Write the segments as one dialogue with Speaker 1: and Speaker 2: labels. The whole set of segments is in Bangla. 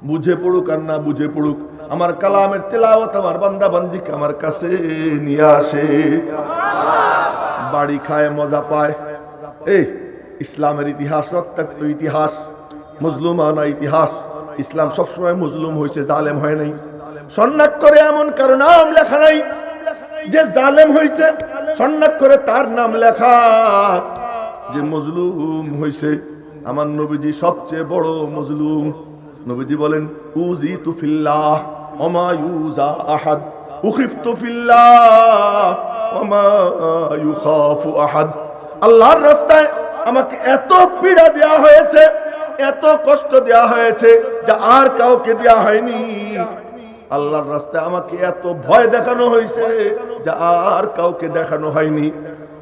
Speaker 1: বুঝে পড়ুক আর না বুঝে পড়ুক, আমার কালামের তেলাওয়াত আমার বান্দা বান্দিকে আমার কাছে নিয়ে আসে, বাড়ি খায়, মজা পায়। এই ইসলামের ইতিহাস রক্তাক্ত ইতিহাস, মজলুমানা ইতিহাস। ইসলাম সবসময় মজলুম হয়েছে, জালেম হয় নাই। স্বর্ণাক্ষরে এমন কারো নাম লেখা নাই যে জালেম হয়েছে, স্বর্ণাক্ষরে তার নাম লেখা যে মজলুম হয়েছে। আমার নবীজি সবচেয়ে বড় মজলুম। নবীজি বলেন, উযিতু ফিল্লাহ ওয়া মা ইউযা আহাদ, উখিফতু ফিল্লাহ ওয়া মা ইউখাফু আহাদ। আল্লাহর রাস্তায় আমাকে এত পীড়া দেয়া হয়েছে, এত কষ্ট দেয়া হয়েছে যা আর কাউকে দেয়া হয়নি। আল্লাহর রাস্তায় আমাকে এত ভয় দেখানো হয়েছে যা আর কাউকে দেখানো হয়নি।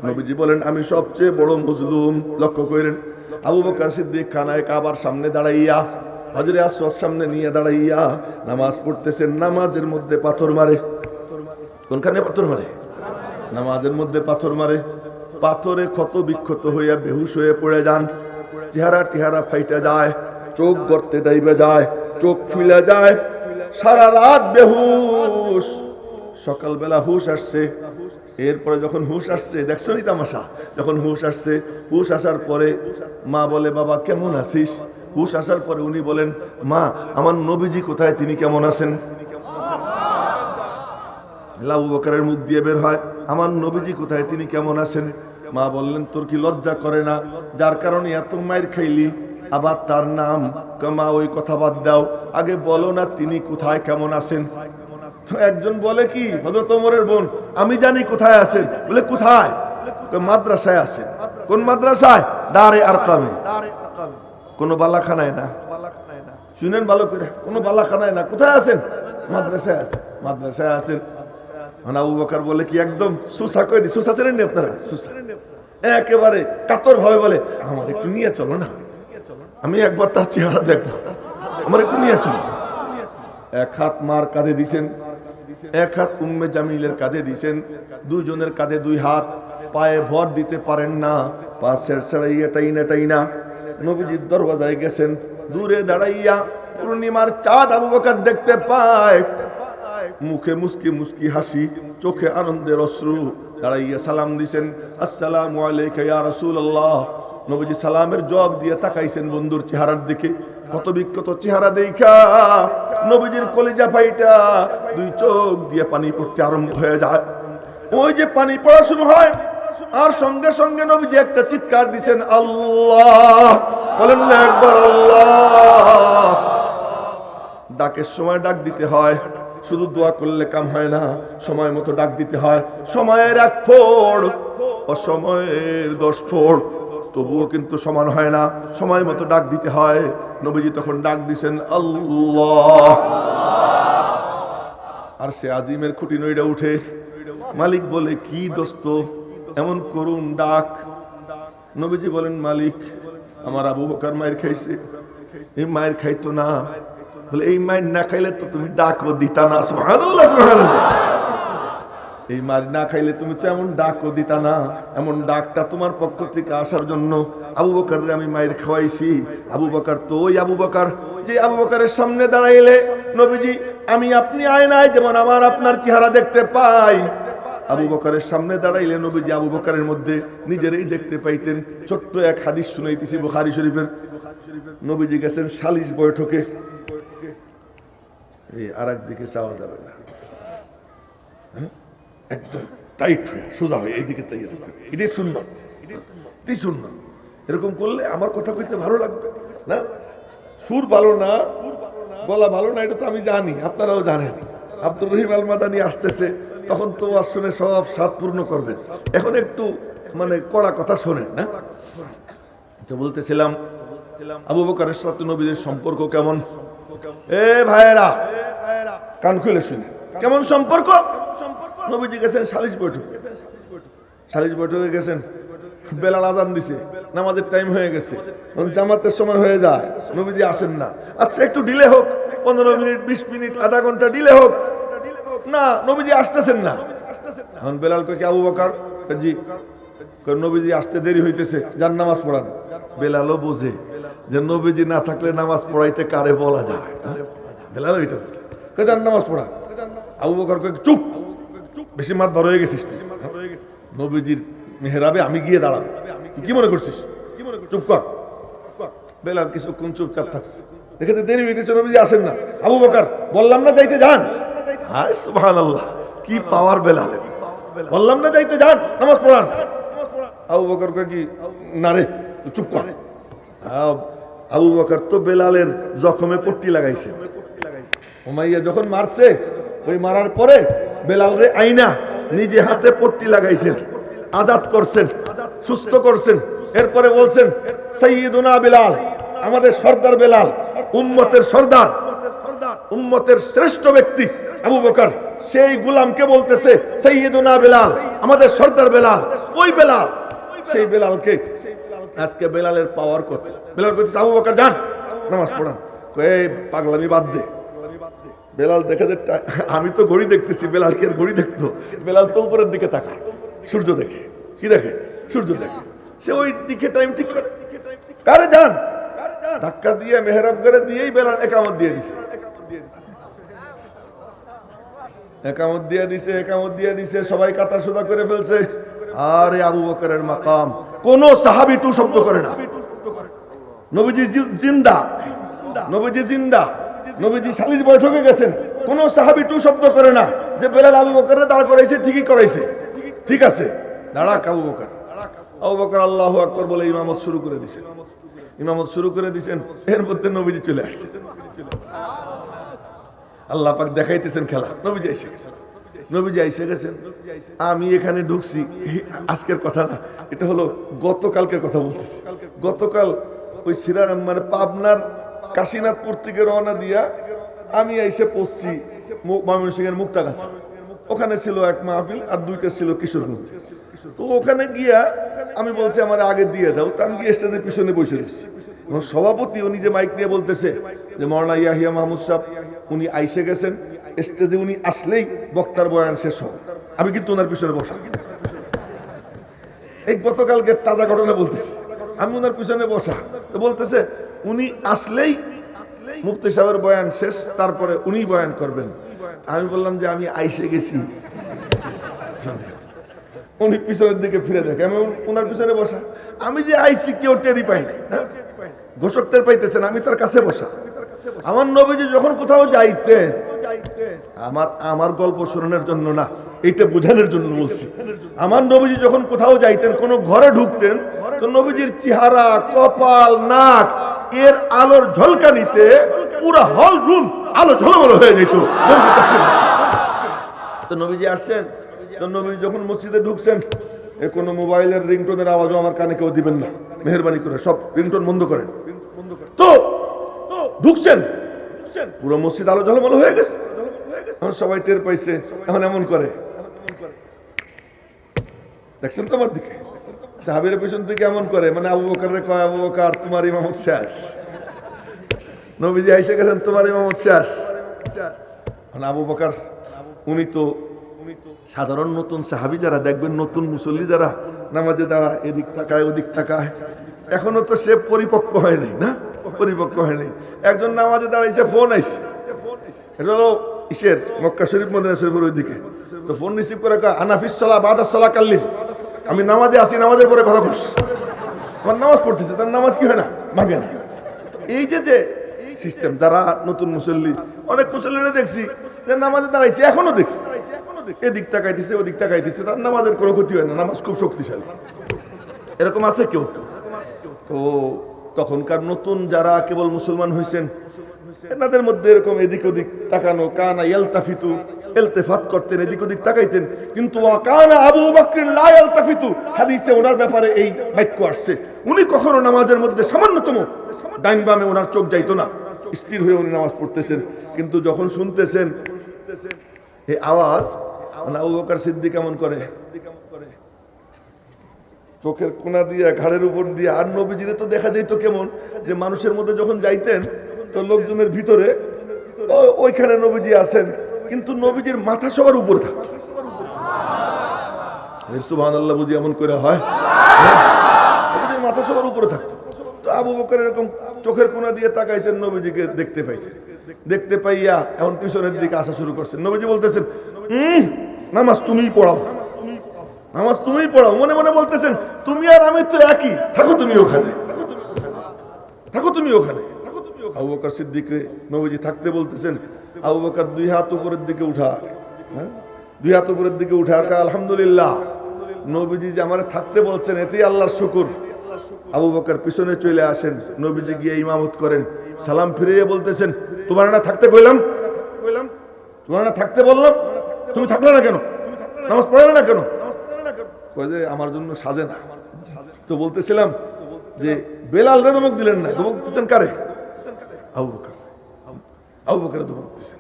Speaker 1: নবীজি বলেন, আমি সবচেয়ে বড় মজলুম। লক্ষ্য করেন, আবু বকর সিদ্দিক খানায়ে কাবার সামনে দাঁড়াইয়া, হজরে আসওয়াদ সামনে নিয়ে দাঁড়াইয়া নামাজ পড়তেছেন। নামাজের মধ্যে পাথর মারে। কোনখানে পাথর মারে? নামাজের মধ্যে পাথর মারে। পাথরে ক্ষত বিক্ষত হইয়া বেহুশ হয়ে পড়ে যান। চেহারা টেহারা ফাইটা যায়, চোখ গর্তে ডাইবে যায়, চোখ ফুলে যায়, সারা রাত বেহুশ। সকালবেলা হুশ আসছে। এরপরে যখন হুশ আসছে, দেখছো নি তামাশা, যখন হুশ আসছে, হুশ আসার পরে মা বলে, বাবা কেমন আছিস? হুশ আসার পরে উনি বলেন, মা আমার নবীজি কোথায়, তিনি কেমন আছেন? আবু বকরের মুখ দিয়ে বের হয়, আমার নবীজি কোথায়, তিনি কেমন আছেন? মা বললেন, তোর কি লজ্জা করে না, যার কারণে এত মাইর খাইলি, আবার তার নাম? মা ওই কথা বাদ দাও, আগে বলো না তিনি কোথায় কেমন আছেন। তো একজন বলে কি, হযরত ওমরের বোন, আমি জানি কোথায় আছেন। বলে কোথায়? মাদ্রাসায় আছেন। কোন মাদ্রাসায়? দারে আরকামে। কোন বালাখানায় না, শুনেন ভালো করে, কোন বালাখানায় না। কোথায় আছেন? মাদ্রাসায় আছেন। মাদ্রাসায় আছেন। আবু বকর বলে কি, একদম সুসা করি। সুসা চেনেন নি আপনারা? সুসা একেবারে কাতর ভাবে বলে, আমার একটু নিয়ে চলো না, আমি একবার তার চেহারা দেখবো, আমার একটু নিয়ে চলো। এক হাত মার কাঁধে দিছেন, এক হাত উম্মে জামিলের কাঁধে দিছেন, দুইজনের কাঁধে দুই হাত, পায়ে ভর দিতে পারেন না, পা ছেড়ছাড়াইয়া টাইনা টাইনা নবীজির দরওয়াজায় গেছেন। দূরে দাঁড়াইয়া পূর্ণিমার চাঁদ আবু বকর দেখতে পায়, মুখে মুস্কি মুস্কি হাসি, চোখে আনন্দের অশ্রু। দাঁড়াইয়া সালাম দিছেন, আসসালামু আলাইকা ইয়া রাসূলুল্লাহ। নবীজি সালামের জবাব দিয়ে তাকাইছেন বন্ধুর চেহারার দিকে। কত বিক্ষত চেহারা দেখা নবীজির কলিজা ফাইটা দুই চোখ দিয়ে পানি পড়তে আরম্ভ হয়ে যায়। ওই যে পানি পড়া শুরু হয়, আর সঙ্গে সঙ্গে নবীজি একটা চিৎকার দিছেন, আল্লাহ। বলেন না একবার আল্লাহ। ডাকের সময় ডাক দিতে হয়, শুধু দোয়া করলে কাম হয় না, সময় মতো ডাক দিতে হয়। সময়ের 1 ফোঁড় অসময়ের 10 ফোঁড়, তবুও কিন্তু সমান হয় না, সময় মতো ডাক দিতে হয়। নবীজি তখন ডাক দিছেন, আল্লাহ। আর সে আজিমের খুঁটি নইড়া উঠে। মালিক বলে, কি দোস্ত এমন করুন ডাক? নবীজি বলেন, মালিক আমার আবু বকর মায়ের খাইছে, এই মায়ের খাইতো না। বলে, এই মায়ের না খাইলে তো তুমি ডাকও দিতা না। সুবহানাল্লাহ, সুবহানাল্লাহ। এই মার না খাইলে তুমি তো এমন ডাকও দিতা না। এমন ডাকটা তোমার পক্ষ থেকে আসার জন্য আবু বকরের আমি মায়ের খাওয়াইছি। আবু বকর তো ওই আবু বকর যে আবু বকরের সামনে দাঁড়াইলে নবীজি আমি আপনি আয়নায় যেমন আমার আপনার চেহারা দেখতে পাই, আবু বকরের সামনে দাঁড়াইলে নবীজি আবু বকরের মধ্যে নিজেরই দেখতে পাইতেন। ছোট্ট এক হাদিস শুনাইতেছি বুখারী শরীফের। নবীজি গেছেন সালিশ বৈঠকে, এই আর একদিকে চাওয়া যাবে না, একদম টাইট হয়ে সোজা হয়ে এইদিকে চাইয়ে দিতে, এটাই সুন্নাত, এটাই সুন্নাত। এরকম করলে আমার কথা কইতে ভালো লাগবে না? সুর ভালো না, গলা ভালো না, এটা তো আমি জানি, আপনারাও জানেন। আব্দুর রহিম আল মাদানী আসতেছে, তখন তো আসলে সব স্বাদ পূর্ণ করবেন। এখন একটু মানে কড়া কথা শোনেন না। তো বলতেছিলাম আবু বকরের সাথে নবীর সম্পর্ক কেমন? এ ভাইয়েরা কান খুলে শুনে, কেমন সম্পর্ক? নবীজি গেছেন সালিশ বৈঠকে। সালিশ বৈঠকে গেছেন, বেলাল আযান দিছে, নামাজের টাইম হয়ে গেছে, জামাতের সময় হয়ে যায়, নবীজি আসেন না। আচ্ছা একটু ডিলে হোক, 15 মিনিট 20 মিনিট আধা ঘন্টা ডিলে হোক না, নবীজি আসতেছেন না। এখন বেলাল কয়, আবু বকর জি, নবীজি আসতে দেরি হইতেছে, যান নামাজ পড়ান। বেলালও বোঝে যে নবীজি না থাকলে নামাজ পড়াইতে কারে বলা যায়? বেলাল ওইটা বলছে, যান নামাজ পড়া। আবু বকর কয় চুপ, বেশি মাত বড় হয়ে গেছিস তুই। নবীজির মেহরাবে আমি গিয়ে দাঁড়াবো, তুই কি মনে করছিস? চুপ কর। বেলাল কিছুক্ষণ চুপচাপ থাকছে, দেখে দেরি হয়ে গেছে, নবীজি আসেন না। আবু বকর বললাম না যাইতে যান। হায় সুবহানাল্লাহ, কি পাওয়ার বেলালের! বললাম না যাইতে যান, নামাজ পড়ান। আবু বকর কয় কি না রে, তুই চুপ কর। আবু বকর তো বেলালের জখমে পট্টি লাগাইছে। উমাইয়া যখন মারছে, ওই মারার পরে বেলাল রে আইনা নিজে হাতে পট্টি লাগাইছেন, আজাদ করছেন, সুস্থ করছেন। এরপরে বলছেন সাইয়্যিদুনা বেলাল, আমাদের সর্দার বেলাল, উম্মতের সর্দার, উম্মতের শ্রেষ্ঠ ব্যক্তি আবু বকর, সেই গোলামকে বলতেছে সাইয়্যিদুনা বেলাল, আমাদের সর্দার বেলাল। ওই বেলাল, সেই বেলালকে আজকে বেলালের পাওয়ার কত! বেলাল কইতেছে আবু বকর যান নামাজ পড়ান। কই পাগলামি বাদ দে। বেলাল দেখে যে আমি তো ঘড়ি দেখতেছি, বেলাল কি আর ঘড়ি দেখতো? বেলাল তো উপরের দিকে তাকায়, সূর্য দেখে। কি দেখে? সূর্য দেখে। সে ওই দিকে টাইম ঠিক করে। কারে যান ধাক্কা দিয়ে মেহরাব করে দিয়েই বেলাল একামত দিয়ে দিছে। একামত দিয়ে দিছে, সবাই কাতার সোজা করে ফেলছে। আরে আবু বকরের মাকাম, কোন সাহাবী টু শব্দ করে না। নবীজি জিন্দা, নবীজি জিন্দা, নবীজি সালিস বৈঠকে গেছেন, কোন সাহাবী টু শব্দ করে না যে বেলাল আবু বকরের দাঁড় করাইছে, ঠিকই করাইছে, ঠিক আছে দাঁড়াক আবু বকর। আবু বকর আল্লাহু আকবার বলে ইমামত শুরু করে দিয়েছেন। ইমামত শুরু করে দিয়েছেন, এর মধ্যে নবীজি চলে আসছে। আল্লাহ পাক দেখাইতেছেন খেলা। নবীজি এসে গেছেন, নবীজি এসে গেছেন। আমি এখানে ঢুকছি, আজকের কথা না, এটা হলো গতকালকের কথা বলতেছি। গতকাল ওই মানে পাবনার কাশীনাথপুর থেকে রওনা দিয়া আমি এসে পড়ছি ময়মনসিংহের মুক্তাগাছা। ওখানে ছিল এক মাহফিল আর দুইটা ছিল কিশোরগঞ্জ। তো ওখানে গিয়া আমি বলছি আমার আগে দিয়ে দাও, তা আমি গিয়ে স্টেজের পিছনে বসে দিচ্ছি। সভাপতি উনি যে মাইক নিয়ে বলতেছে যে মাওলানা ইয়াহিয়া মাহমুদ সাহেব উনি আইসে গেছেন, স্টেজে উনি আসলেই বক্তার বয়ান শেষ হবে। আমি কিন্তু ওনার পিছনে বসা। এই গতকালকে তাজা ঘটনা বলতেছি, আমি ওনার পিছনে বসা। তো বলতেছে উনি আসলেই মুফতি সাহেবের বয়ান শেষ, তারপরে উনি বয়ান করবেন। আমি বললাম যে আমি আইসে গেছি। উনি পিছনের দিকে ফিরে দেখে, আমি ওনার পিছনে বসা। আমি যে আইসি কেউ টেরি পাই নাই, ঘোষক টের পাইতেছেন, আমি তার কাছে বসা। আমার নবীজি যখন কোথাও যাইতেন, আমার গল্প শোনানোর জন্য না, এইটা বোঝানোর জন্য বলছি। আমার নবীজি যখন কোথাও যাইতেন, কোন ঘরে ঢুকতেন, তো নবীজির চেহারা, কপাল, নাক এর আলোর ঝলকানিতে পুরো হল রুম আলো ঝলমল হয়ে যেত। তো নবীজি আসছেন, তো নবীজি যখন মসজিদে ঢুকছেন, কোনো মোবাইলের রিংটোনের আওয়াজও আমার কানে কেউ দিবেন না, মেহেরবানি করে সব রিংটোন বন্ধ করেন। তো ঢুকছেন, পুরো মসজিদ আলো ঝলমল হয়ে গেছে। এখন সবাই টের পাইছে, এখন এমন করে, দেখছেন তো আমার দিকে, সাহাবীর পেছন থেকে এমন করে, মানে আবু বকরের কয় আবু বকর তোমার ইমামত শেষ। নবীজি আইসে গেছেন, তোমার ইমামত শেষ। আবু বকর উনি তো সাধারণ নতুন সাহাবী যারা দেখবেন, নতুন মুসল্লি যারা নামাজে দাঁড়া এদিক তাকায় ওদিক তাকায়, এখনো তো সে পরিপক্ক হয় নাই, না পরিপক্ক হয়নি। একজন নামাজে দাঁড়াইছে, ফোন আইছে, এটা হলো ইসের মক্কা শরীফ মদিনা শরীফের ওইদিকে। তো ফোন রিসিভ করে আনাফিস সালাহ বাদাস সালাহ কাল্লিম, আমি নামাজে আসি, নামাজের পরে কথা কস। আমার নামাজ পড়তেছে, তার নামাজ কি হয় না, ভাঙে না। এই যে সিস্টেম, যারা নতুন মুসল্লি, অনেক মুসল্লিরা দেখছি যে নামাজে দাঁড়াইছে, এখনো দেখি এদিক তাকাইতেছে ওদিক তাকাইতেছে, তার নামাজের কোনো ক্ষতি হয় না, নামাজ খুব শক্তিশালী। এরকম আছে কেউ কেউ। তো তখনকার নতুন যারা কেবল মুসলমান হয়েছেন, এনাদের মধ্যে এরকম এদিক ওদিক তাকানো, কানা ইয়ালতাফিতু, ইলতিফাত করতেন, এদিক ওদিক তাকাইতেন। কিন্তু কানা আবু বকর লা ইয়ালতাফিতু, হাদিসে ওনার ব্যাপারে এই বাক্য আসছে, উনি কখনো নামাজের মধ্যে সামান্যতম ডাইন বামে ওনার চোখ যাইতো না, স্থির হয়ে উনি নামাজ পড়তেছেন। কিন্তু যখন শুনতেছেন এই আওয়াজ, আবু বকর সিদ্দিক কেমন করে, চোখের কোনা দিয়ে ঘাড়ের উপর দিয়ে। আর নবীজিরে তো দেখা যাইতো কেমন, যে মানুষের মধ্যে যখন যাইতেন তো লোকজনের ভিতরে ওইখানে নবীজি আছেন, কিন্তু নবীজির মাথা সবার উপরে থাকতো। সুবহানাল্লাহ, বুঝি এমন করে হয়, মাথা সবার উপরে থাকতো। তো আবু বকর এরকম চোখের কোণা দিয়ে তাকাইছেন, নবীজিকে দেখতে পাইছেন। দেখতে পাইয়া এখন পিছনের দিকে আসা শুরু করছেন। নবীজি বলতেছেন, নামাজ তুমিই পড়াও, নামাজ তুমিই পড়াও। মনে মনে বলতেছেন, তুমি আর আমি তো একই, থাকো তুমি ওখানে, থাকো তুমি ওখানে। আবু বকর সিদ্দিকরে নবীজি থাকতে বলতেছেন। আবু বকর দুই হাত উপরের দিকে উঠা, দুই হাত উপরের দিকে উঠা, আর আলহামদুলিল্লাহ, নবীজি যে আমার থাকতে বলছেন এতেই আল্লাহর শুকর। আবু বকর পিছনে চলে আসেন, নবীজি গিয়ে ইমামত করেন, সালাম ফিরিয়ে বলতেছেন, তোমার না থাকতে কইলাম, তোমার না থাকতে বললাম, তুমি থাকলে না কেন, নামাজ পড়ালে না কেন? কয় যে আমার জন্য সাজে না। তো বলতেছিলাম যে বেলাল রে ধমক দিলেন না, ধমক দিচ্ছেন কারে? আবু বকর, আবু বকর ধমক দিচ্ছেন।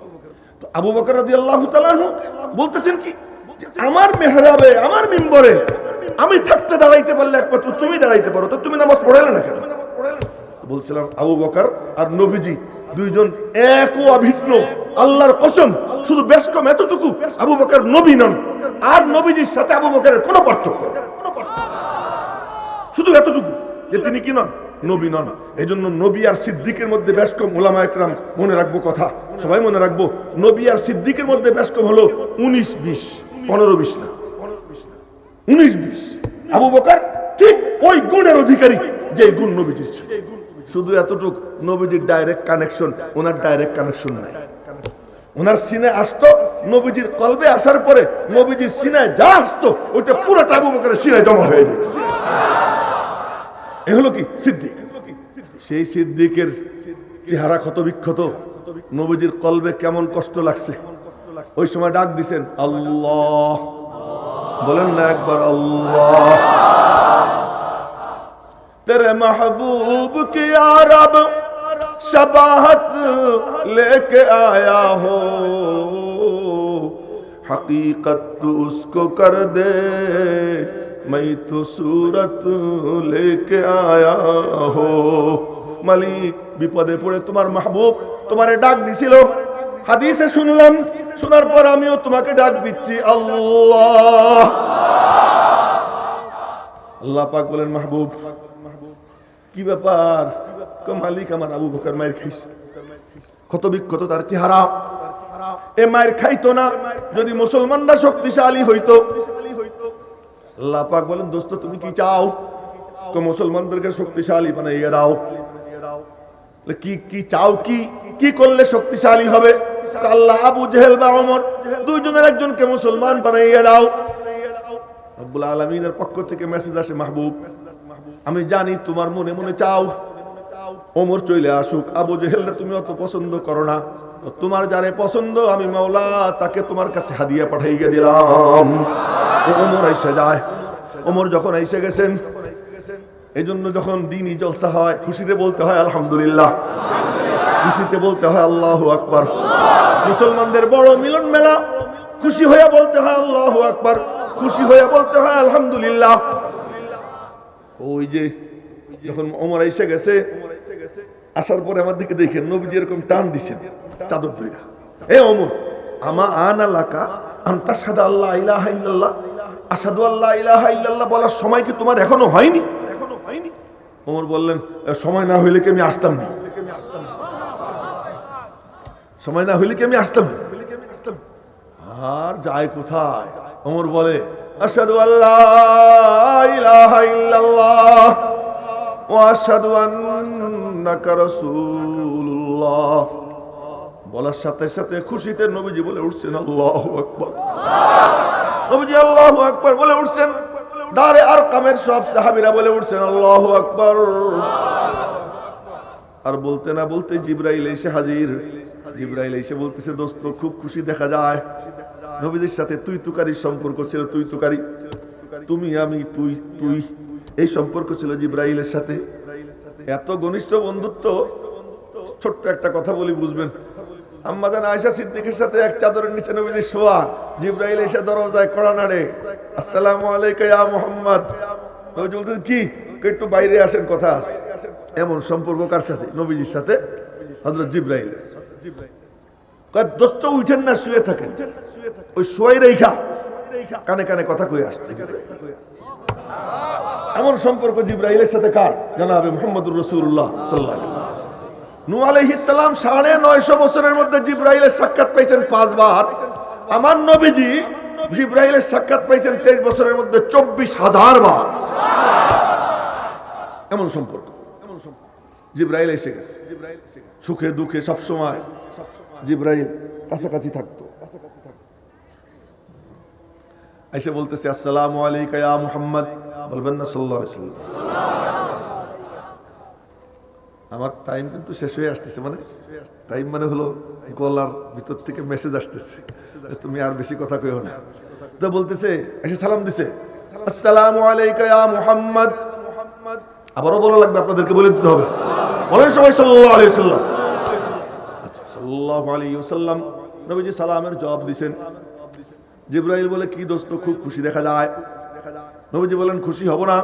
Speaker 1: তো আবু বকর রাদিয়াল্লাহু তাআলা আনহু বলতেছেন কি, আমার মেহরাবে, আমার মিম্বরে আমি থাকতে দাঁড়াইতে পারলে একমাত্র তুমি দাঁড়াইতে পারো, তো তুমি নামাজ পড়ালে না কেন? বলছিলাম আবু বকর আর নবীজি দুইজন এক ও অভিন্ন, আল্লাহর কসম। শুধু বেশ কম এতটুকু, আবু বকর নবী নন, আর নবীজির সাথে আবু বকরের কোনো পার্থক্য, শুধু এতটুকু যে তিনি কি নন, নবী নন। এই জন্য নবী আর সিদ্দিকের মধ্যে বেশ কম, ওলামা একরাম মনে রাখবো কথা, সবাই মনে রাখবো, নবী আর সিদ্দিকের মধ্যে বেশ কম হলো 19-20, 15-20 না, 19-20। আবু বকর ঠিক ওই গুণের অধিকারী যে গুণ নবীজির ছিল। শুধু এতটুক, নবীজির ডাইরেক্ট কানেকশন, ওনার ডাইরেক্ট কানেকশন নাই। ওনার সিনে আসতো, নবীজির কলবে আসার পরে নবীজির সিনায় যা আসতো ওইটা পুরোটা আবু বকরের সিনায় জমা হয়ে যেত। এ হলো কি সিদ্দিক। সেই সিদ্দিকের চেহারা ক্ষত বিক্ষত, নবীজির কলবে কেমন কষ্ট লাগছে। ওই সময় ডাক দিছেন, আল্লাহ বলেন না একবার, আল্লাহ। तेरे महबूब की यारब शबाहत लेके आया हो, हकीकत तू उसको कर दे, मैं तो सूरत लेके आया हो। মালিক, বিপদে পড়ে তোমার মাহবুব তোমারে ডাক দিছিল, হাদিসে শুনলাম, শোনার পর আমিও তোমাকে ডাক দিচ্ছি, আল্লাহ। আল্লাহ পাক বলেন, মাহবুব কি ব্যাপার? মালিক, আমার আবু বকর মায়ের খাইছে, ক্ষত বিক্ষত তার চেহারা। এ মায়ের খাইতো না যদি মুসলমানরা শক্তিশালী হইতো। আল্লাহ পাক বলেন, দোস্ত তুমি কি চাও? মুসলমানদেরকে শক্তিশালী বানাইয়া দাও। কি কি চাও? কি কি করলে শক্তিশালী হবে? আল্লাহ আবু জেহেল বা ওমর দুইজনের একজনকে মুসলমান বানাইয়া দাও। রব্বুল আলামিনের পক্ষ থেকে মেসেজ আসে, মাহবুব আমি জানি তোমার মনে মনে চাও ওমর চলে আসুক, আবু জেহেলকে তুমি অত পছন্দ করো না, তো তোমার যারে পছন্দ আমি মাওলা তাকে তোমার কাছে হাদিয়া পাঠাইয়া দিলাম। ওমর আইসা যায়। ওমর যখন আইসা গেছেন, এই জন্য যখন দিনই জলসা হয় খুশিতে বলতে হয় আলহামদুলিল্লাহ, খুশিতে বলতে হয় আল্লাহু আকবার। মুসলমানদের বড় মিলন মেলা, খুশি হয়ে বলতে হয় আল্লাহু আকবার, খুশি হয়ে বলতে হয় আলহামদুলিল্লাহ। ওই যে যখন ওমর এসে গেছে, আসার পরে আমার দিকে দেখেন নবীজি এরকম টান দিছেন চাদর ধইরা, এ ওমর আমা আনা লাকা আনতা শাহাদা আল্লাহ ইলাহা ইল্লাল্লাহ, আশহাদু আল্লা ইলাহা ইল্লাল্লাহ বলার সময় কি তোমার এখনো হয়নি? ওমর বললেন, সময় না হইলে কি আমি আসতাম না, সময় না হইলে কি আমি আসতাম। আর যায় কোথায়? ওমর বলে, আশহাদু আল্লা ইলাহা ইল্লাল্লাহ ওয়া আশহাদু আন্নাকা রাসূলুল্লাহ। বলার সাথে সাথে খুশিতে নবীজি বলে উঠছেন আল্লাহু আকবার। নবীজি আল্লাহু আকবার বলে উঠছেন, দারে আরকামের সব সাহাবীরা বলে উঠছেন আল্লাহু আকবার। আর বলতে না বলতে জিবরাইল এসে হাজির। জিবরাইল এসে বলতেছে, দোস্ত খুব খুশি দেখা যায়। নবীদের সাথে তুই তুকারির সম্পর্ক ছিল, তুই তুকারি, তুমি আমি তুই তুই, এই সম্পর্ক ছিল জিবরাইলের সাথে। এত ঘনিষ্ঠ বন্ধুত্ব। ছোট্ট একটা কথা বলি বুঝবেন। আম্মা জান আয়েশা সিদ্দিকের সাথে এক চাদরের নিচে নবীজি শোয়া, জিবরাইল এসে দরজায় কড়া নাড়ে, আসসালামু আলাইকা ইয়া মুহাম্মদ। নবীজি বলতেন, কি একটু বাইরে আসেন, কথা আছে। এমন সম্পর্ক কার সাথে? নবীজির সাথে হযরত জিবরাইলের। দোস্ত উঠেন না, শুয়ে থাকেন। ওই শুয়ে রেখা কানে কানে কথা কই আসছে। এমন সম্পর্ক জিবরাইলের সাথে কার? জনাবে মুহাম্মদুর রাসূলুল্লাহ সাল্লাল্লাহু আলাইহি ওয়াসাল্লাম। নূহ আলাইহিস সালাম 950 বছরের মধ্যে জিবরাইলের সাক্ষাৎ পেয়েছেন 5 বার। আমার নবীজি জিবরাইলের সাক্ষাৎ পেয়েছেন 23 বছরের মধ্যে 24,000 বার। এমন সম্পর্ক। জিবরাইল এসে গেছে, সুখে দুঃখে সব সময় জিবরাইল কাছাকাছি থাকতো। এসে বলতেছে আসসালামু আলাইকা ইয়া মুহাম্মদ, বলবেন না সাল্লাল্লাহু আলাইহি ওয়াসাল্লাম। আমার টাইম কিন্তু শেষ হয়ে আসতেছে, মানে টাইম মানে হলো গলার ভিতর থেকে মেসেজ আসতেছে, তুমি আর বেশি কথা কইও না। তো বলতেছে, এসে সালাম দিছে, আসসালামু আলাইকা ইয়া মুহাম্মদ। আবারও বলা লাগবে, আপনাদেরকে বলে দিতে হবে, বলেন সবাই সাল্লাল্লাহু আলাইহি ওয়াসাল্লাম। সাল্লাল্লাহু আলাইহি ওয়াসাল্লাম নবীজি সালামের জবাব দিবেন। জিবরাইল বলে, কি দোস্ত, খুব খুশি দেখা যায়। নবীজি বলেন, খুশি হব না,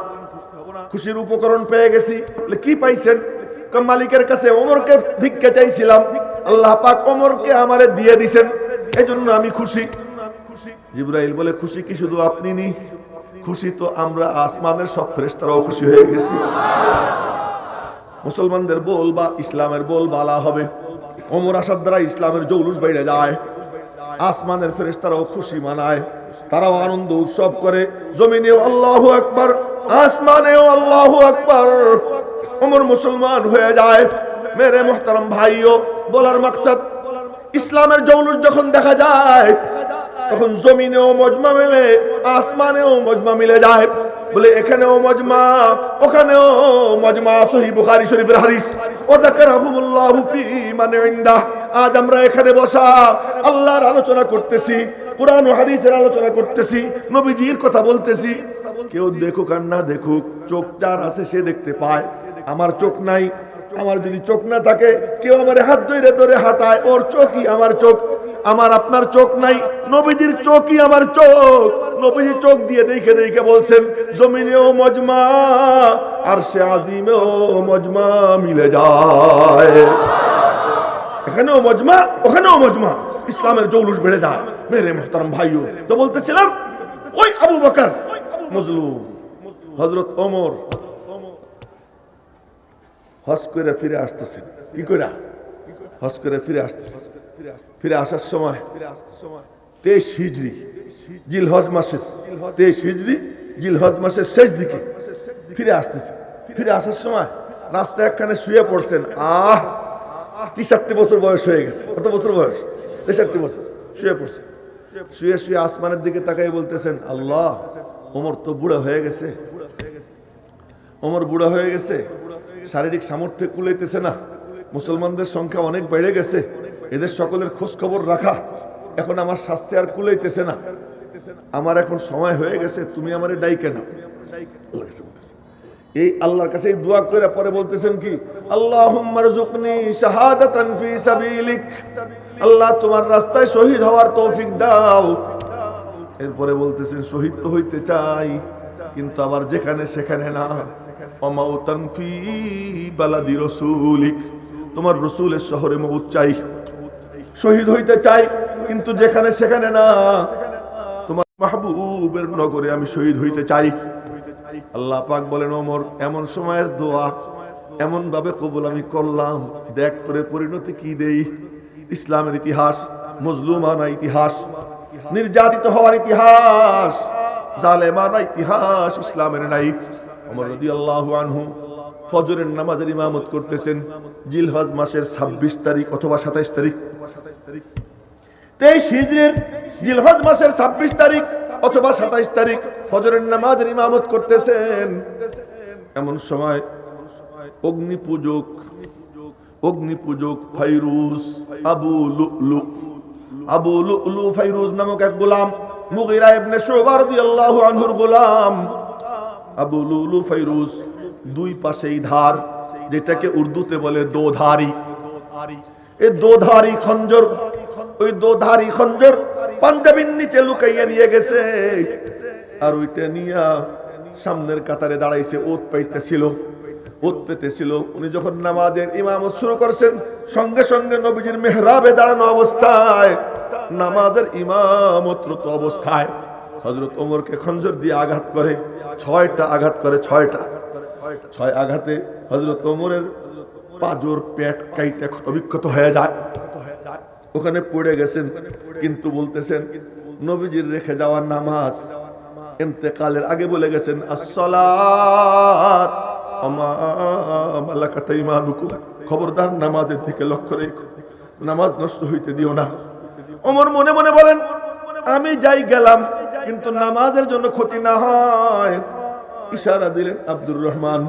Speaker 1: খুশির উপকরণ পেয়ে গেছি। বলে, কি পাইছেন? মালিকের কাছে ওমরকে ভিক্ষা চাইছিলাম, আল্লাহ পাক ওমরকে আমারে দিয়ে দিবেন, এজন্য আমি খুশি। জিবরাইল বলে, খুশি কি শুধু আপনি নি, খুশি তো আমরা আসমানের সব ফেরেশতারাও খুশি হয়ে গেছি। মুসলমানদের বল বা ইসলামের বল বালা হবে, ওমর আসার দ্বারা ইসলামের জৌলুস বাইরে যায়, আসমানের ফেরেশতারাও খুশি মানায়, তারাও আনন্দ উৎসব করে, জমিনেও আল্লাহু আকবার, আসমানেও আল্লাহু আকবার। ওমর মুসলমান হয়ে যায়। মেরে মুহতারাম ভাইও, বলার মাকসাদ, ইসলামের জৌলুস যখন দেখা যায় তখন জমিনেও মজমা মিলে, আসমানেও মজমা মিলে যায়। বলে, এখানেও মজমা, ওখানেও মজমা। সহিহ বুখারী শরীফের হাদিস, ও যাকারাহুমুল্লাহু ফি মান ইনদা। আজ আমরা এখানে বসা আল্লাহর আলোচনা করতেছি, কুরআন ও হাদিসের আলোচনা করতেছি, নবীজির কথা বলতেছি। কেউ দেখুক আর না দেখুক, চোখ যার আছে সে দেখতে পায়। আমার চোখ নাই, আমার যদি চোখ না থাকে, কেউ আমার হাত ধরে ধরে হাঁটায়, ওর চোখই আমার চোখ। আমার আপনার চোখ নাই, নবীজির চোখই আমার চোখ। নবীজি চোখ দিয়ে দেখে দেখে বলছেন, জমিনেও মজমা, আরশে আজিমেও মজমা মিলে যায়। এখানেও মজমা, ওখানেও মজমা, ইসলামের জৌলুস বেড়ে যায়। মেরে মুহতারাম ভাইও, তো বলতেছিলাম, ওই আবু বকর মজলুম, হযরত ওমর হজ করে ফিরে আসতেছেন। কি করে? হজ করে ফিরে আসতেছেন। ফিরে আসার সময় 23 হিজরি জিলহজ মাসের 23 হিজরি জিলহজ মাসের শেষ দিকে ফিরে আসতেছে। ফিরে আসার সময় রাস্তায় একখানে শুয়ে পড়ছেন। 63 বছর বয়স হয়ে গেছে। কত বছর বয়স? 63 বছর। শুয়ে পড়ছে। শুয়ে শুয়ে আসমানের দিকে তাকাই বলতেছেন, আল্লাহ, ওমর তো বুড়া হয়ে গেছে, ওমর বুড়া হয়ে গেছে, শারীরিক সামর্থ্য কুলাইতেছে না, মুসলমানদের সংখ্যা অনেক বেড়ে গেছে, এদের সকলের খোঁজ খবর রাখা এখন আমার স্বাস্থ্যে আর কুলাইতেছে না, আমার এখন সময় হয়ে গেছে, তুমি আমারে ডাইকে নাও। এই আল্লাহর কাছে দোয়া করে পরে বলতেছেন কি, আল্লাহুম্মা রযুকনি শাহাদাতান ফি সাবিলিক, আল্লাহ তোমার রাস্তায় শহীদ হওয়ার তৌফিক দাও। এরপরে বলতেছেন, শহীদ তো হইতে চাই, কিন্তু আবার যেখানে সেখানে না, ওমাউতান ফি বালাদি রাসূলিক, তোমার রাসূলের শহরে মউত চাই। শহীদ হইতে চাই, কিন্তু যেখানে সেখানে না, তোমার মাহবুবের নগরে আমি শহীদ হইতে চাই। আল্লাহ পাক বলেন, ওমর, এমন সময়ের দোয়া এমন ভাবে কবুল আমি করলাম, দেখ তোরে পরিণতি কি দেই। ইসলামের ইতিহাস, মজলুমানা ইতিহাস, নির্যাতিত হওয়ার ইতিহাস, জালেমানা ইতিহাস ইসলামের নাই। ওমর রাদিয়াল্লাহু আনহু ফজরের নামাজের ইমামত করতেছেন জিলহজ মাসের 26 তারিখ অথবা 27 তারিখ, 23 হিজরির জিলহজ মাসের 26 তারিখ অথবা 27 তারিখ ফজরের নামাজের ইমামত করতেছেন। এমন সময় অগ্নিপূজক ফাইরুজ, আবু লুলু ফাইরুজ নামক এক গোলাম, মুগীরা ইবনে শুবা রাদিয়াল্লাহু আনহুর গোলাম আবু লুলু ফাইরুজ, দুই পাশেই ধার, যেটাকে উর্দুতে বলে দোধারি। এই দোধারি খঞ্জর, ওই দোধারি খঞ্জর পাঞ্জাবির নিচে লুকাইয়া নিয়ে গেছে, আর ওইটা নিয়া সামনের কাতারে দাঁড়াইছে, ওত পাইতেছিল, ওত পেতেছিল। উনি যখন নামাজের ইমামত শুরু করছেন, সঙ্গে সঙ্গে নবীজির মেহরাবে দাঁড়ানো অবস্থায়, নামাজের ইমামতরত অবস্থায় হযরত ওমরকে খঞ্জর দিয়ে আঘাত করে, 6টা আঘাত করে, 6 আঘাতে হযরত ওমরের পাজর পেট কাইটা অভিক্ষত হয়ে যায়, ওখানে পড়ে গেছেন। কিন্তু বলতেছেন নবীজির রেখে যাওয়ার নামাজ ইন্তেকালের আগে বলে গেছেন আসসালাত ওয়া মা মালাকাত আইমানুকুম, খবরদার নামাজের দিকে লক্ষ্য রেখো, নামাজ নষ্ট হইতে দিও না। ওমর মনে মনে বলেন আমি যাই গেলাম কিন্তু নামাজের জন্য ক্ষতি না হয়। ইশারা দিলেন আব্দুর রহমান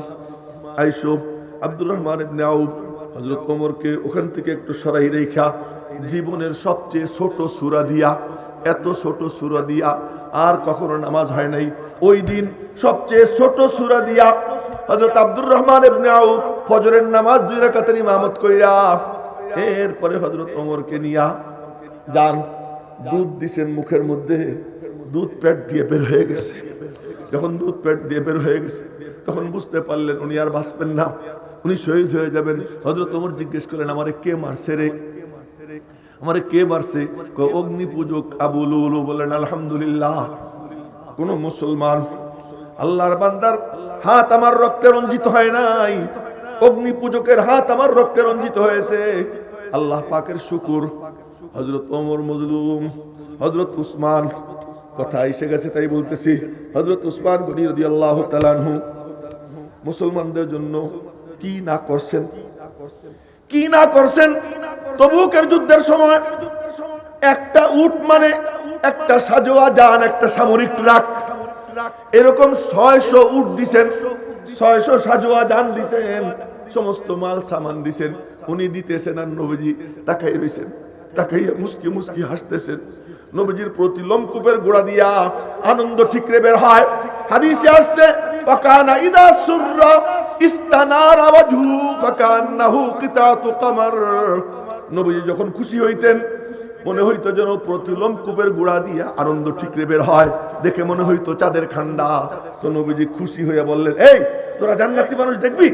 Speaker 1: আইসব, আব্দুর রহমান ইবনে আউফ হযরত ওমরকে ওখান থেকে একটু সরাই রেখা জীবনের সবচেয়ে ছোট সূরা দিয়া, এত ছোট সূরা দিয়া আর কখনো নামাজ হয় নাই। ওই দিন সবচেয়ে ছোট সূরা দিয়া হযরত আব্দুর রহমান ইবনে আউফ ফজরের নামাজ 2 রাকাতের ইমামত কইরা এরপরে হযরত ওমরকে নিয়া যান। দুধ দিছেন মুখের মধ্যে, দুধ পেট দিয়ে বের হয়ে গেছে। যখন দুধ পেট দিয়ে বের হয়ে গেছে তখন বুঝতে পারলেন উনি আর বাঁচবেন না, উনি শহীদ হয়ে যাবেন। হযরত ওমর জিজ্ঞেস করলেন আমারে কে মারছে রে, আমারে কে মারছে? অগ্নি পূজক আবু লুলু। বলেন আলহামদুলিল্লাহ, কোন মুসলমান আল্লাহর বান্দার হাত আমার রক্তে রঞ্জিত হয় নাই, অগ্নি পূজকের হাত আমার রক্তে রঞ্জিত হয়েছে। আল্লাহ পাকের শুকুর। হযরত ওমর মজলুম, হযরত উসমান কথা এসে গেছে তাই বলতেছি। হযরত উসমান গনি রাদিয়াল্লাহু তাআলা আনহু মুসলমানদের জন্য কি না করছেন, কি না করছেন। তবুকের যুদ্ধের সময় একটা উট মানে একটা সাজোয়া যান, একটা সামরিক ট্রাক, এরকম 600 উট দিছেন, 600 সাজোয়া যান দিছেন, সমস্ত মাল সামান দিছেন। উনি দিতেছেন আর নবীজি তাকাই রইছেন, তাকাইয়া মুস্কি মুস্কি হাসতেছেন। নবীজির প্রতি লোমকূপের গোড়া দিয়া আনন্দ ঠিকরে বের হয়। হাদিসে আসছে ফাকানা ইদা সুররা ইস্তানারা ওয়াজহু ফাকান্নাহু কিতাতু কমার। নবীজি যখন খুশি হইতেন মনে হইতো যেন প্রতি লোমকূপের গোড়া দিয়া আনন্দ ঠিকরে বের হয়, দেখে মনে হইতো চাঁদের খান্ডা। তো নবীজি খুশি হইয়া বললেন এই তোরা জান্নাতি মানুষ দেখবি?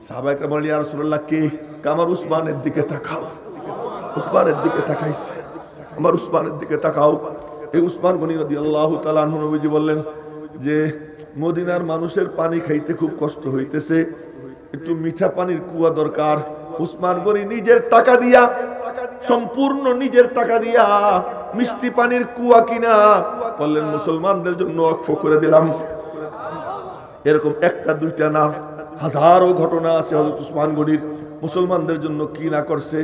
Speaker 1: সাহাবায়ে কেরাম বললেন ইয়া রাসূলুল্লাহ কে? আমার উসমানের দিকে তাকাও। উসমানের দিকে তাকাইছে, আমার উসমানের দিকে তাকাও। এই উসমান গনি রাদিয়াল্লাহু তাআলা আনহু নবীজি বললেন যে মদিনার মানুষের পানি খাইতে খুব কষ্ট হইতেছে, একটু মিঠা পানির কুয়া দরকার। উসমান গনি নিজের টাকা দিয়া, সম্পূর্ণ নিজের টাকা দিয়া মিষ্টি পানির কুয়া কিনা বললেন মুসলমানদের জন্য ওয়াকফ করে দিলাম। এরকম একটা দুইটা না, হাজারো ঘটনা আছে হযরত উসমান গনির। মুসলমানদের জন্য কি না করছে।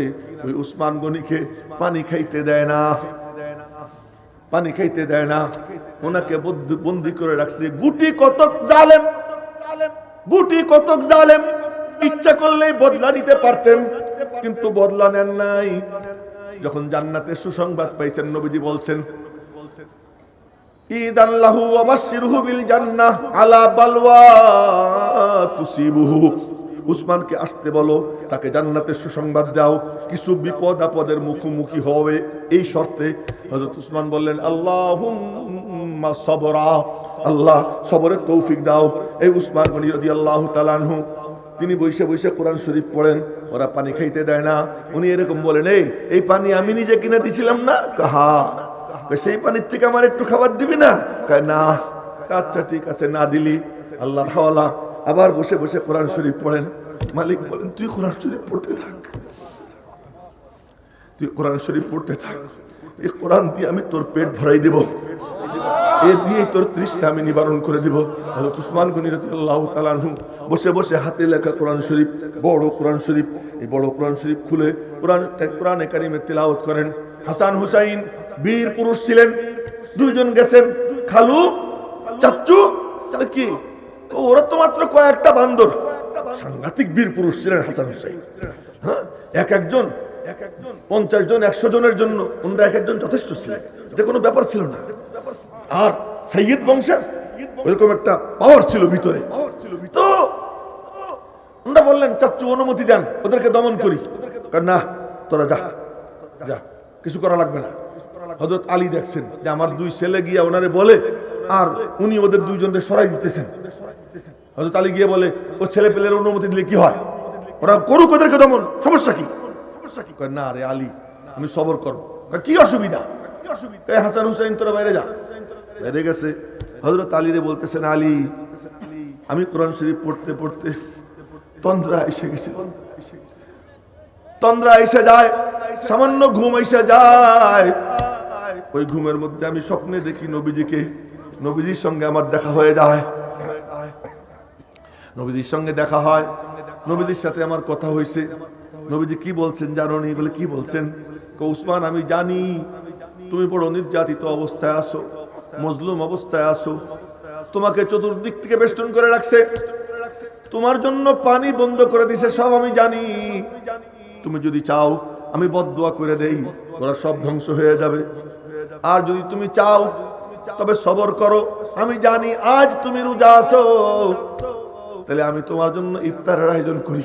Speaker 1: ওই উসমান গনিকে পানি খাইতে দেয় না, পানি খাইতে দেয় না, ওনাকে বন্দী করে রাখছে। গুটি কতক জালেম, গুটি কতক জালেম ইচ্ছা করলেই বদলা নিতে পারতেন কিন্তু বদলা নেন নাই। যখন জান্নাতের সুসংবাদ পাইছেন নবীজি বলছেন ইদান লাহু ওয়া বাশশিরহু বিল জান্নাহ আলা বালওয়া তুসিবুহু। উসমানকে আসতে বলো, তাকে জান্নাতের সুসংবাদ দাও, কিছু বিপদ আপদের মুখোমুখি হবে এই শর্তে। হযরত উসমান বললেন আল্লাহুম্মা সাবরা, আল্লাহ সবরের তৌফিক দাও। এই উসমান গনি রাদিয়াল্লাহু তাআলা আনহু তিনি বসে বসে কোরআন শরীফ পড়েন, ওরা পানি খাইতে দেয় না। উনি এরকম বলেন এই পানি আমি নিজে কিনে দিছিলাম না? কাহা সেই পানির থেকে আমার একটু খাবার দিবি না? না। আচ্ছা ঠিক আছে, না দিলি আল্লাহর হাওয়ালা। আবার বসে বসে কোরআন শরীফ পড়েন। মালিক বলেন তুই কোরআন শরীফ পড়তে থাক, তুই কোরআন শরীফ পড়তে থাক, এই কোরআন দিয়ে আমি তোর পেট ভরাই দেব, এ দিয়ে তোর তৃষ্ণা আমি নিবারণ করে দেব। হযরত উসমান গনি রাদিয়াল্লাহু তাআলা আনহু বসে বসে হাতে লেখা কোরআন শরীফ, বড় কোরআন শরীফ, এই বড় কোরআন শরীফ খুলে কোরআনে কারিমে তিলাওয়াত করেন। হাসান হুসাইন বীর পুরুষ ছিলেন, দুইজন গেছেন, খালু চাচ্চু কি, ওরা তো মাত্র কয়েকটা বান্দর। সাংঘাতিক বীর পুরুষ ছিলেন হাসান হুসাইন। হ্যাঁ, এক একজন 50 জন 100 জনের জন্য ওনারা এক একজন যথেষ্ট ছিলেন, এটা কোনো ব্যাপার ছিল না। আর সাইয়্যিদ বংশের ওইরকম একটা পাওয়ার ছিল ভিতরে। তো ওনারা বললেন চাচ্চু অনুমতি দেন ওদেরকে দমন করি। না তোরা যা যা, কিছু করা লাগবে না। হযরত আলী দেখছেন যে আমার দুই ছেলে গিয়া ওনারে বলে আর উনি ওদের দুইজনকে সরাই দিতেছেন। হযরত আলী গিয়ে বলে ও ছেলে পেলের অনুমতি দিলে কি হয়, ওরা করুক, ওদেরকে দমন, সমস্যা কি? না রে আলী আমি সবর করব। কি অসুবিধা? হাসান হুসাইন তোরা বাইরে যা। বাইরে গেছে। হযরত আলী রে বলতেছেন আলী আমি কোরআন শরীফ পড়তে পড়তে তন্দ্রা এসে গেছে, তন্দ্রা এসে যায়, সামান্য ঘুম এসে যায়। ওই ঘুমের মধ্যে আমি স্বপ্নে দেখি নবীজিকে, নবীজির সঙ্গে আমার দেখা হয়ে যায়, নবীজির সঙ্গে দেখা হয়, নবীজির সাথে আমার কথা হয়েছে। নবীজি কি বলছেন জানো নি? বলে কি বলছেন? উসমান আমি জানি তুমি বড় নির্যাতিত অবস্থায় আছো, মজলুম অবস্থায় আছো, তোমাকে চতুর্দিক থেকে বেষ্টন করে রাখছে, তোমার জন্য পানি বন্ধ করে দিছে, সব আমি জানি। তুমি যদি চাও আমি বদদুয়া করে দেই, ওরা সব ধ্বংস হয়ে যাবে। আর যদি তুমি চাও তবে সবর করো, আমি জানি আজ তুমি রোজা আছো, তাহলে আমি তোমার জন্য ইফতারের আয়োজন করি,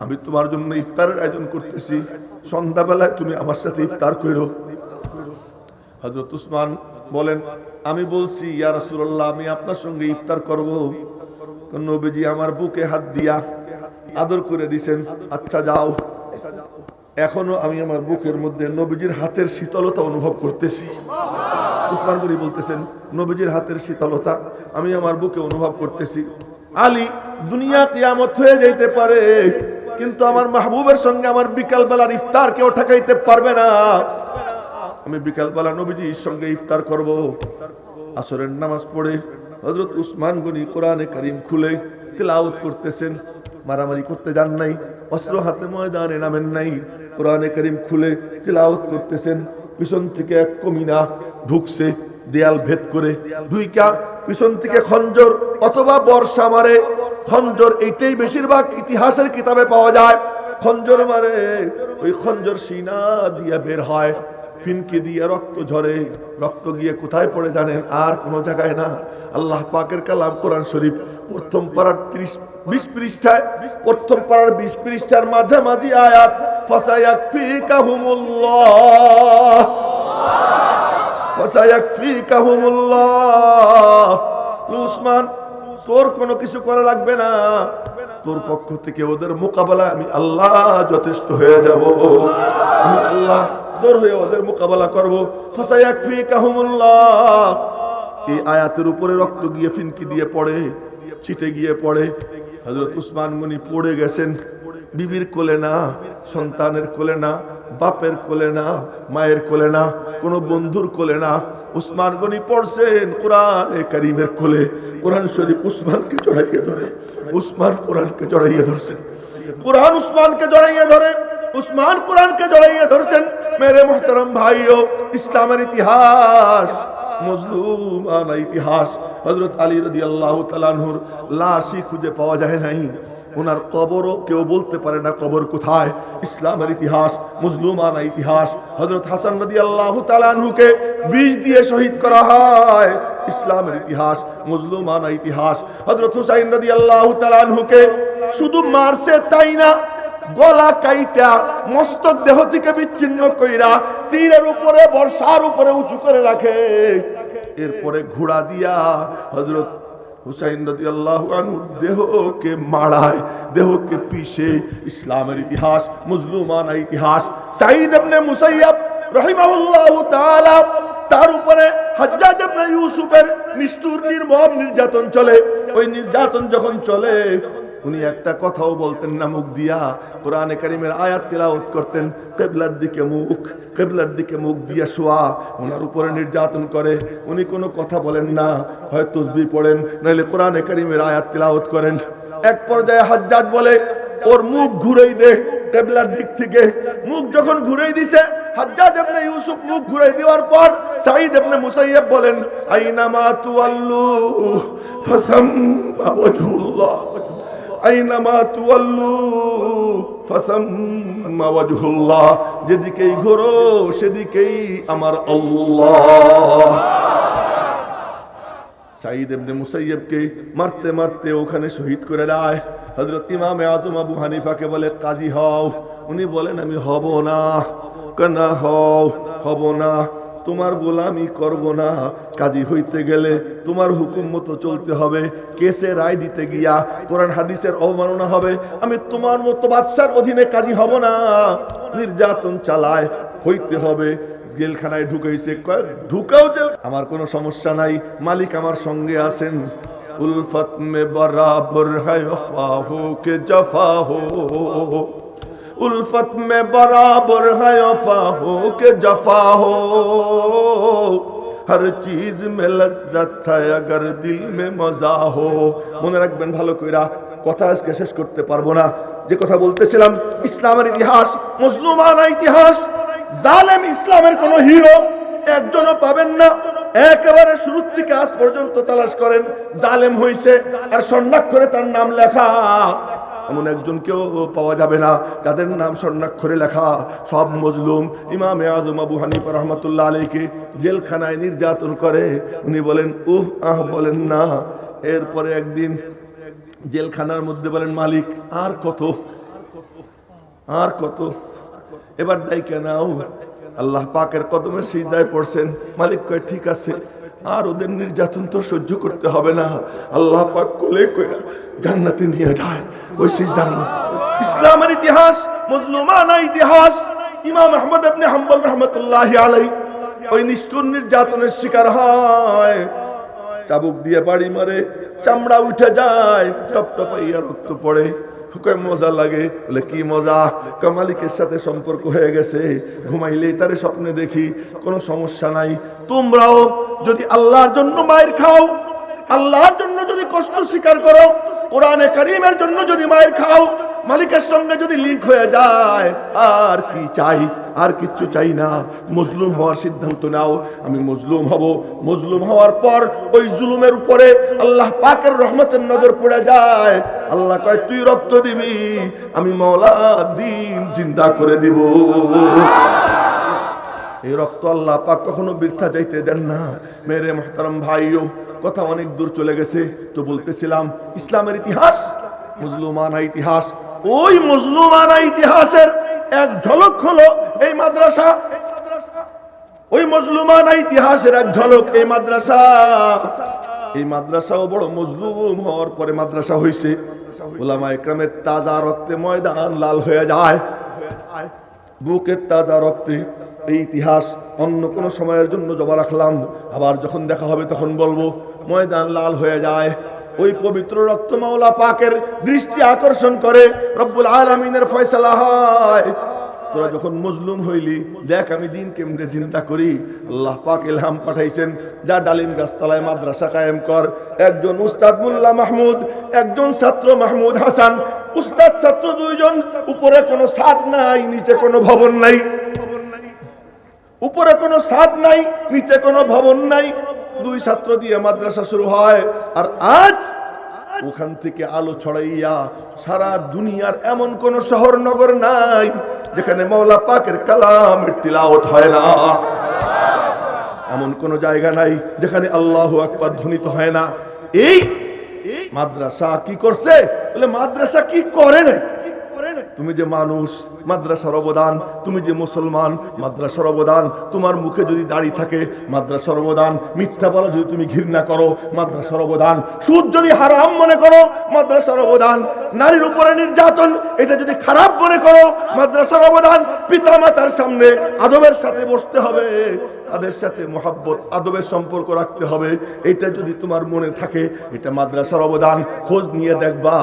Speaker 1: আমি তোমার জন্য ইফতারের আয়োজন করতেছি, সন্ধ্যাবেলায় তুমি আমার সাথে ইফতার করো। হযরত উসমান বলেন আমি বলছি ইয়া রাসূলুল্লাহ আমি আপনার সঙ্গে ইফতার করব। নবীজি আমার বুকে হাত দিয়া আদর করে দিয়েছেন, আচ্ছা যাও। এখনো আমি আমার বুকের মধ্যে নবীজির হাতের শীতলতা অনুভব করতেছি। উসমান গনি বলতেছেন নবীজির হাতের শীতলতা আমি আমার বুকে অনুভব করতেছি। আলী দুনিয়া কিয়ামত হয়ে যাইতে পারে, কিন্তু আমার মাহবুবের সঙ্গে আমার বিকাল বেলার ইফতার কেউ ঠেকাইতে পারবে না। আমি বিকাল বেলা নবীজির সঙ্গে ইফতার করব। আসরের নামাজ পড়ে হযরত উসমান গনি কোরআনে কারীম খুলে তিলাওয়াত করতেছেন, মারামারি করতে যান নাই, অস্ত্র হাতে ময়দানে নামেন নাই, কোরআনে কারীম খুলে তিলাওয়াত করতেছেন। পিছন থেকে এক কমিনা ঢুকছে দেয়াল ভেদ করে, দুইটা পিছন থেকে খঞ্জর অথবা বর্ষা মারে। খঞ্জর এইটাই বেশিরভাগ ইতিহাসের কিতাবে পাওয়া যায়, খঞ্জর মারে, ওই খঞ্জর সিনা দিয়ে বের হয়, ফিনকি দিয়ে রক্ত ঝরে, রক্ত গিয়ে কোথায় পড়ে জানেন? আর কোন জায়গায় না, আল্লাহ পাকের কালাম কোরআন শরীফ প্রথম পারার 20 পৃষ্ঠায়, প্রথম পারার 20 পৃষ্ঠার মাঝামাঝি আয়াত ফাসায়াকফিকাহুমুল্লাহ, ফাসায়াকফিকাহুমুল্লাহ। উসমান তোর কোনো কিছু করা লাগবে না, তোর পক্ষ থেকে ওদের মোকাবেলায় আমি আল্লাহ যথেষ্ট হয়ে যাব, আমি আল্লাহ তোর হয়ে ওদের মোকাবেলা করব। ফাসায়াকফিকাহুমুল্লাহ। এই আয়াতের উপরে রক্ত গিয়ে ফিনকি দিয়ে পড়ে, ছিটে গিয়ে পড়ে। হযরত উসমান গনি পড়ে গেছেন, বিবির কোলে না, সন্তানের কোলে না, বাপের কোলে না, মায়ের কোলে না, কোন বন্ধুর কোলে না, উসমান গনি পড়ছেন কোরআনে কারীমের কোলে। কোরআন শরীফ উসমানকে জড়াইয়ে ধরে, উসমান কোরআনকে জড়াইয়ে ধরছেন, কোরআন উসমানকে জড়াইয়ে ধরে, উসমান কোরআনকে জড়াইয়ে ধরছেন। মেরে মোহতারাম ভাইও, ইসলামের ইতিহাস মজলুমানা ইতিহাস। হযরত আলী রাদিয়াল্লাহু তাআলা আনহুর লাশই খুঁজে পাওয়া যায় নাই, ওনার কবরও কেউ বলতে পারে না কবর কোথায়। ইসলামের ইতিহাস মজলুমানা ইতিহাস। হযরত হাসান রাদিয়াল্লাহু তাআলা আনহুকে বিষ দিয়ে শহীদ করা হয়, ইসলামের ইতিহাস মজলুমানা ইতিহাস। হযরত হুসাইন রাদিয়াল্লাহু তাআলা আনহুকে শুধু মারছে তাই না, গলা কাইটা মস্তক দেহ থেকে বিচ্ছিন্ন কইরা তীরের উপরে বর্ষার উপরে উঁচু করে রাখে। এরপরে ঘোড়া দিয়া হযরত হুসাইন রাদিয়াল্লাহু আনহু দেহকে মাড়ায়, দেহকে পিষে। ইসলামের ইতিহাস মজলুমানা ইতিহাস। সাঈদ ইবনে মুসাইয়াব রাহিমাহুল্লাহু তাআলা, তার উপরে হাজ্জাজ ইবনে ইউসুফের নিষ্ঠুর নির্মম নির্যাতন চলে। ওই নির্যাতন যখন চলে, উনি একটা কথাও বলতেন না মুখ দিয়া, কোরআনে কারীমের আয়াত তিলাওয়াত করতেন, কিবলার দিকে মুখ, কিবলার দিকে মুখ দিয়া শোয়া। ওনার উপরে নির্যাতন করে, উনি কোনো কথা বলেন না, হয় তাসবিহ পড়েন নইলে কোরআনে কারীমের আয়াত তিলাওয়াত করেন। এক পর্যায়ে হাজ্জাজ বলে ওর মুখ ঘুরাই দে কিবলার দিক থেকে। মুখ যখন ঘুরাই দিছে, হাজ্জাজ ইবনে ইউসুফ মুখ ঘুরাই দেওয়ার পর সাঈদ ইবনে মুসাইয়াব বলেন আইনামা তুয়াল্লু ফাসাম্মা ওয়াজহুল্লাহ, আইনামা তুয়াল্লু ফাসাম্মা ওয়াজহুল্লাহ, যেদিকেই ঘোরো সেদিকেই আমার আল্লাহ। সাঈদ ইবনে মুসাইয়াবকে মারতে মারতে ওখানে শহীদ করে দেয়। হযরত ইমামে আযম আবু হানিফাকে বলে কাজী হও, উনি বলেন আমি হব না। কেন হব না? তোমার গোলামি করব না, কাজী হইতে গেলে তোমার হুকুম মতো চলতে হবে, কেসে রায় দিতে গিয়া কোরআন হাদিসের অবমাননা হবে, আমি তোমার মতো বাদশার অধীনে কাজী হব না। নির্যাতন চালায়, হইতে হবে। জেলখানায় ঢুকাইছে, ঢুকাও যে আমার কোনো সমস্যা নাই, মালিক আমার সঙ্গে আছেন। उल्फत में बराबर है वफा हो के जफा हो, उल्फत में बराबर है वफा हो के जफा हो, हर चीज में लज्जत है अगर दिल में मजा हो। মনে রাখবেন ভালো কইরা, কথা আজকে শেষ করতে পারবো না। যে কথা বলতেছিলাম, ইসলামের ইতিহাস মজলুমানা ইতিহাস। জালেম ইসলামের কোন হিরো একজনও পাবেন না। একেবারে শুরু থেকে আজ পর্যন্ত তালাশ করেন, জালেম হইছে আর স্বর্ণাক্ষরে তার নাম লেখা এমন একজন কেউ পাওয়া যাবে না যাদের নাম স্বর্ণাক্ষরে লেখা। সব মজলুম। ইমামে আজম আবু হানিফা রাহমাতুল্লাহ আলাইহি জেলখানায় নির্যাতন করে, উনি বলেন উহ আহ বলেন না। এরপরে একদিন জেলখানার মধ্যে বলেন মালিক আর কত, আর কত, এবার ডাইকে নাও। আল্লাহ পাকের কদমে সিজদায় পড়ছেন। মালিক কয় ঠিক আছে, আর ওদের নির্যাতন তো সহ্য করতে হবে না। আল্লাহ পাক কোলে কইরা জান্নাতে নিয়ে যায় ওই সিজদার মধ্যে। ইসলামের ইতিহাস মজলুমানা ইতিহাস। ইমাম আহমদ ইবনে হাম্বল রাহমাতুল্লাহি আলাইহি ওই নিষ্ঠুর নির্যাতনের শিকার হয়। চাবুক দিয়ে বাড়ি মারে, চামড়া উঠে যায়, টপটপাইয়া রক্ত পড়ে। মজা লাগে, বলে কি মজা? মালিকের সাথে সম্পর্ক হয়ে গেছে, ঘুমাইলেই তারে স্বপ্নে দেখি, কোনো সমস্যা নাই। তোমরাও যদি আল্লাহর জন্য মায়ের খাও, আল্লাহর জন্য যদি কষ্ট স্বীকার করো, কোরআনে কারীমের জন্য যদি মায়ের খাও, মালিকের সঙ্গে যদি লিঙ্ক হয়ে যায়, আর কি চাই? আর কিচ্ছু চাই না। মজলুম হওয়ার সিদ্ধান্ত নাও, আমি মজলুম হব। মজলুম হওয়ার পর ওই জুলুমের উপরে আল্লাহ পাকের রহমতের নজর পড়ে যায়। আল্লাহ কয় তুই রক্ত দিবি, আমি মওলা দিন জিন্দা করে দিব। এই রক্ত আল্লাহ পাক কখনো বৃথা যাইতে দেন না। মেরে মুহতারাম ভাইও, কথা অনেক দূর চলে গেছে, তো বলতেছিলাম ইসলামের ইতিহাস মজলুমানা ইতিহাস। ওই মজলুমানা ইতিহাসের এক ঝলক হলো এই মাদ্রাসা। ওই মজলুমানা ইতিহাসের এক ঝলক এই মাদ্রাসা। এই মাদ্রাসাও বড় মজলুম হওয়ার পরে মাদ্রাসা হইছে। উলামা ইকরামের তাজা রক্তে ময়দান লাল হয়ে যায়, বুকের তাজা রক্তে। এই ইতিহাস অন্য কোন সময়ের জন্য জমা রাখলাম, আবার যখন দেখা হবে তখন বলবো। ময়দান লাল হয়ে যায়, ওই পবিত্র রক্ত মাওলা পাকের দৃষ্টি আকর্ষণ করে, রব্বুল আলামিনের ফয়সালা হয়। তোরা যখন মজলুম হইলি, দেখ আমি দিন কেমনে চিন্তা করি। আল্লাহ পাক ইলহাম পাঠাইছেন, যা ডালিম গাছতলায় মাদ্রাসা কায়েম কর। একজন উস্তাদ মোল্লা মাহমুদ, একজন ছাত্র মাহমুদ হাসান। উস্তাদ ছাত্র দুইজন, উপরে কোনো ছাদ নাই, নিচে কোনো ভবন নাই। উপরে কোনো ছাদ নাই, নিচে কোনো ভবন নাই। দুই ছাত্র দিয়ে মাদ্রাসা শুরু হয়। আর আজ ওখান থেকে আলো ছড়াইয়া সারা দুনিয়ার এমন কোন শহর নগর নাই যেখানে মাওলা পাকের কালামের তিলাওয়াত হয় না। এমন কোন জায়গা নাই যেখানে আল্লাহু আকবার ধ্বনিত হয় না। এই মাদ্রাসা কি করছে? বলে মাদ্রাসা কি করে না? তুমি যে মানুষ, মাদ্রাসার অবদান। তুমি যে মুসলমান, মাদ্রাসার অবদান। তোমার মুখে যদি দাড়ি থাকে, মাদ্রাসার অবদান। মিথ্যা বলা যদি তুমি ঘৃণা করো, মাদ্রাসার অবদান। সুদ যদি হারাম মনে করো, মাদ্রাসার অবদান। নারীর উপরে নির্যাতন, এটা যদি খারাপ মনে করো, মাদ্রাসার অবদান। পিতা মাতার সামনে আদবের সাথে বসতে হবে, তাদের সাথে মহব্বত আদবের সম্পর্ক রাখতে হবে, এটা যদি তোমার মনে থাকে, এটা মাদ্রাসার অবদান। খোঁজ নিয়ে দেখবা,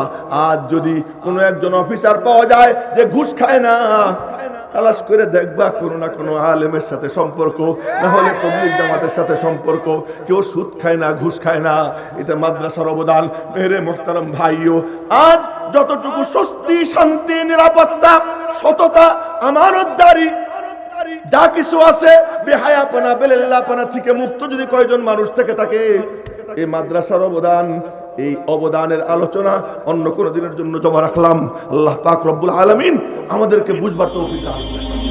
Speaker 1: আজ যদি কোনো একজন অফিসার পাওয়া যায় যে ঘুষ খায় না, তালাশ করে দেখবা কোনো না কোনো আলেমের সাথে সম্পর্ক, না হলে তাবলীগ জামাতের সাথে সম্পর্ক। কেউ সুদ খায় না, ঘুষ খায় না, এটা মাদ্রাসার অবদান। মেরে মুহতারাম ভাইও, আজ যতটুকু স্বস্তি, শান্তি, নিরাপত্তা, সততা, আমানতদারি যা কিছু আছে, বেহায়াপনা, বেলেল্লাপনা থেকে মুক্ত যদি কয়জন মানুষ থেকে থাকে, এই মাদ্রাসার অবদান, এই অবদানের আলোচনা অন্য কোনো দিনের জন্য জমা রাখলাম। আল্লাহ পাক রব্বুল আলামিন আমাদেরকে বুঝবার তৌফিক দান করেন।